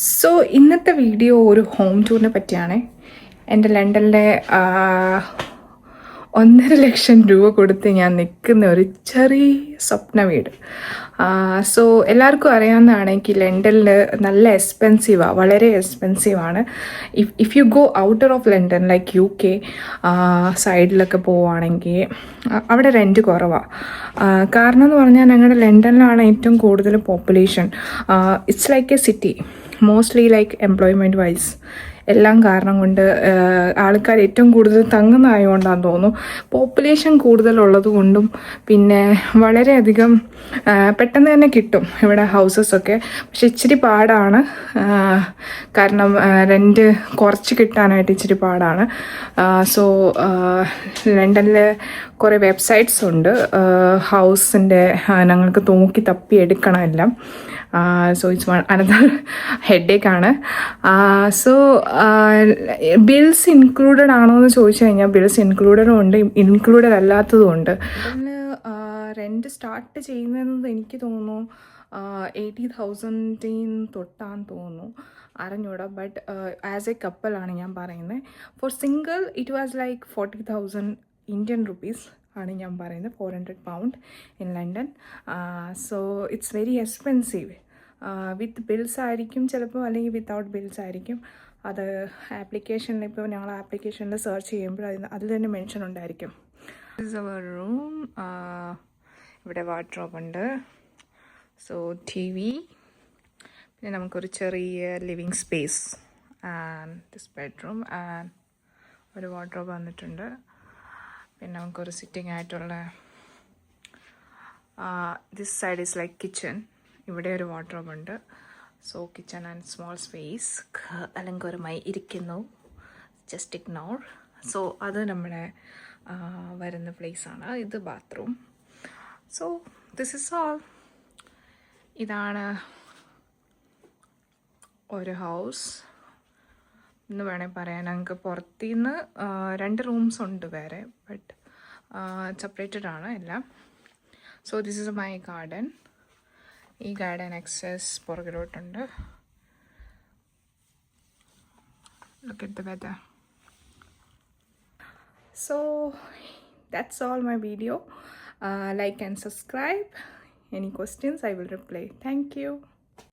So ഇന്നത്തെ video ഒരു home ടൂറിനെ പറ്റിയാണ്. എൻ്റെ ലണ്ടനിലെ 1,50,000 രൂപ കൊടുത്ത് ഞാൻ നിൽക്കുന്ന ഒരു ചെറിയ സ്വപ്ന വീട്. സോ എല്ലാവർക്കും അറിയാവുന്നതാണ് എനിക്ക് ലണ്ടനിൽ നല്ല എക്സ്പെൻസീവാണ്, വളരെ എക്സ്പെൻസീവാണ്. If you go outer of London like UK സൈഡിലൊക്കെ പോവുകയാണെങ്കിൽ അവിടെ റെൻറ്റ് കുറവാണ്. കാരണം എന്ന് പറഞ്ഞാൽ ഞങ്ങളുടെ ലണ്ടനിലാണ് ഏറ്റവും കൂടുതൽ population. It's like a city, mostly like employment wise എല്ലാം കാരണം കൊണ്ട് ആൾക്കാർ ഏറ്റവും കൂടുതൽ തങ്ങുന്നതായതുകൊണ്ടാണെന്ന് തോന്നുന്നു. പോപ്പുലേഷൻ കൂടുതലുള്ളത് കൊണ്ടും പിന്നെ വളരെയധികം പെട്ടെന്ന് തന്നെ കിട്ടും ഇവിടെ ഹൗസസൊക്കെ. പക്ഷെ ഇച്ചിരി പാടാണ്, കാരണം റെൻറ്റ് കുറച്ച് കിട്ടാനായിട്ട് ഇച്ചിരി പാടാണ്. സോ ലണ്ടനിൽ കുറേ വെബ്സൈറ്റ്സ് ഉണ്ട് ഹൗസിൻ്റെ, ഞങ്ങൾക്ക് നോക്കി തപ്പി എടുക്കണം എല്ലാം. സോ ഇറ്റ്സ് അനദർ ഹെഡേക്കാണ്. സോ ബിൽസ് ഇൻക്ലൂഡഡ് ആണോ എന്ന് ചോദിച്ചു കഴിഞ്ഞാൽ ബിൽസ് ഇൻക്ലൂഡഡും ഉണ്ട്, ഇൻക്ലൂഡഡ് അല്ലാത്തതും ഉണ്ട്. റെൻറ്റ് സ്റ്റാർട്ട് ചെയ്യുന്നത് എനിക്ക് തോന്നുന്നു 80,000 തൊട്ടാന്ന് തോന്നുന്നു, അറിഞ്ഞൂടാ. ബട്ട് ആസ് എ കപ്പിളാണ് ഞാൻ പറയുന്നത്. For single it was like 40,000 Indian rupees ആണ് ഞാൻ പറയുന്നത്, £400 in London. So it's very expensive. With bills ആയിരിക്കും ചിലപ്പോൾ, അല്ലെങ്കിൽ വിത്തൗട്ട് ബിൽസ് ആയിരിക്കും. അത് ആപ്ലിക്കേഷനിൽ, ഇപ്പോൾ ഞങ്ങൾ ആപ്ലിക്കേഷനിൽ സെർച്ച് ചെയ്യുമ്പോൾ അതിൽ തന്നെ മെൻഷൻ ഉണ്ടായിരിക്കും. This our room. ഇവിടെ വാർഡ്രോബ് ഉണ്ട്, സോ TV, പിന്നെ നമുക്കൊരു ചെറിയ living space and this bedroom and ഒരു വാർഡ്രോബ് വന്നിട്ടുണ്ട്. പിന്നെ നമുക്കൊരു സിറ്റിംഗ് ആയിട്ടുള്ള this side is like kitchen. ഇവിടെ ഒരു വാർഡ്രോബ് ഉണ്ട്. So kitchen and small space അലങ്കോരമായി ഇരിക്കുന്നു, ജസ്റ്റ് ഇഗ്നോർ. സോ അത് നമ്മുടെ വരുന്ന പ്ലേസാണ്. ഇത് bathroom. So this is all. ഇതാണ് ഒരു ഹൗസ് എന്ന് വേണേൽ പറയാൻ. ഞങ്ങൾക്ക് പുറത്തുനിന്ന് 2 റൂംസ് ഉണ്ട് വേറെ, ബട്ട് സെപ്പറേറ്റഡ് ആണ് എല്ലാം. So this is my garden. ഈ ഗാർഡൻ എക്സസ് പുറകിലോട്ടുണ്ട്. Look at the weather. So that's all my video. Like and subscribe. Any questions I will reply. Thank you.